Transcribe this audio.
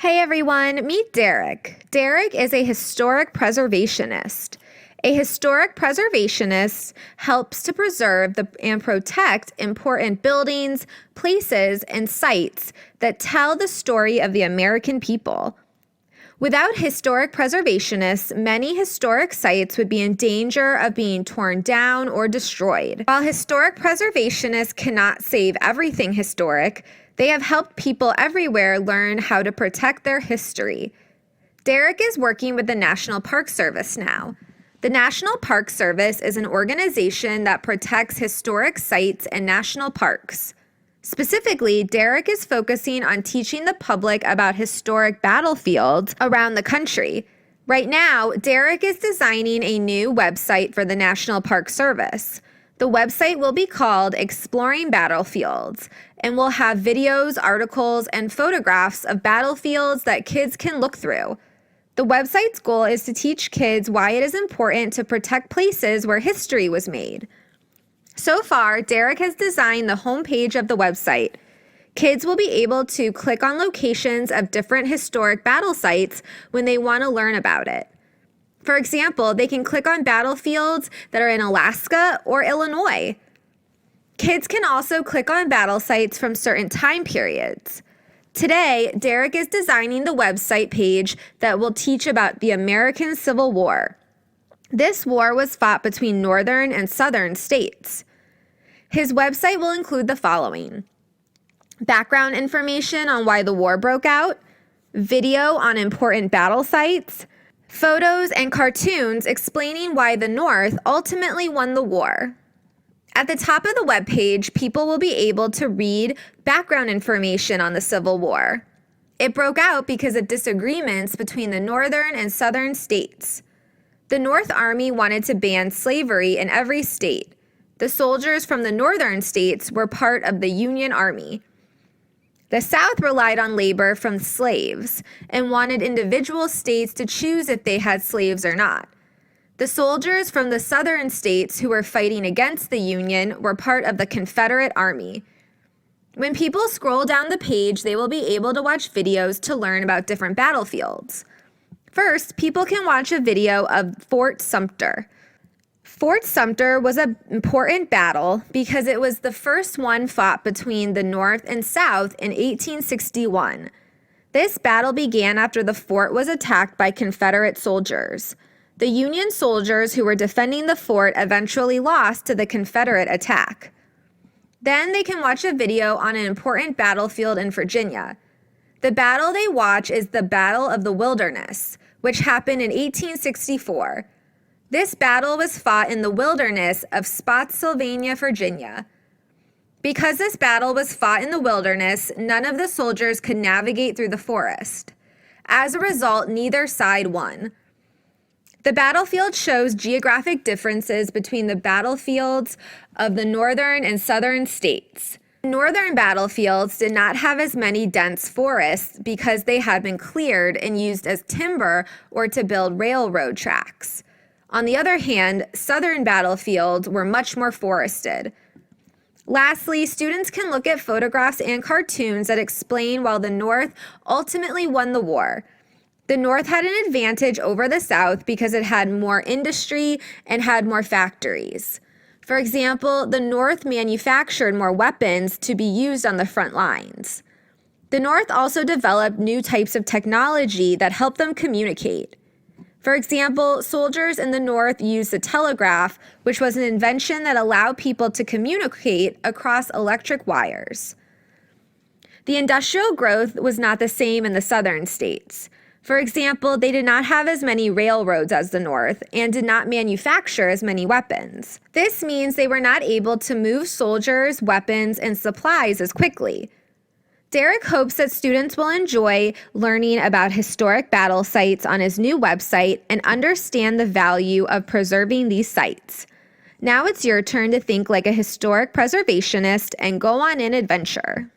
Hey everyone, meet Derek. Derek is a historic preservationist. A historic preservationist helps to preserve and protect important buildings, places, and sites that tell the story of the American people. Without historic preservationists, many historic sites would be in danger of being torn down or destroyed. While historic preservationists cannot save everything historic, they have helped people everywhere learn how to protect their history. Derek is working with the National Park Service now. The National Park Service is an organization that protects historic sites and national parks. Specifically, Derek is focusing on teaching the public about historic battlefields around the country. Right now, Derek is designing a new website for the National Park Service. The website will be called Exploring Battlefields and will have videos, articles, and photographs of battlefields that kids can look through. The website's goal is to teach kids why it is important to protect places where history was made. So far, Derek has designed the homepage of the website. Kids will be able to click on locations of different historic battle sites when they want to learn about it. For example, they can click on battlefields that are in Alaska or Illinois. Kids can also click on battle sites from certain time periods. Today, Derek is designing the website page that will teach about the American Civil War. This war was fought between northern and southern states. His website will include the following: background information on why the war broke out, video on important battle sites, photos and cartoons explaining why the North ultimately won the war. At the top of the webpage, people will be able to read background information on the Civil War. It broke out because of disagreements between the northern and southern states. The North Army wanted to ban slavery in every state. The soldiers from the northern states were part of the Union Army. The South relied on labor from slaves and wanted individual states to choose if they had slaves or not. The soldiers from the southern states who were fighting against the Union were part of the Confederate Army. When people scroll down the page, they will be able to watch videos to learn about different battlefields. First, people can watch a video of Fort Sumter. Fort Sumter was an important battle because it was the first one fought between the North and South in 1861. This battle began after the fort was attacked by Confederate soldiers. The Union soldiers who were defending the fort eventually lost to the Confederate attack. Then they can watch a video on an important battlefield in Virginia. The battle they watch is the Battle of the Wilderness, which happened in 1864. This battle was fought in the wilderness of Spotsylvania, Virginia. Because this battle was fought in the wilderness, none of the soldiers could navigate through the forest. As a result, neither side won. The battlefield shows geographic differences between the battlefields of the northern and southern states. Northern battlefields did not have as many dense forests because they had been cleared and used as timber or to build railroad tracks. On the other hand, southern battlefields were much more forested. Lastly, students can look at photographs and cartoons that explain why the North ultimately won the war. The North had an advantage over the South because it had more industry and had more factories. For example, the North manufactured more weapons to be used on the front lines. The North also developed new types of technology that helped them communicate. For example, soldiers in the North used the telegraph, which was an invention that allowed people to communicate across electric wires. The industrial growth was not the same in the southern states. For example, they did not have as many railroads as the North and did not manufacture as many weapons. This means they were not able to move soldiers, weapons, and supplies as quickly. Derek hopes that students will enjoy learning about historic battle sites on his new website and understand the value of preserving these sites. Now it's your turn to think like a historic preservationist and go on an adventure.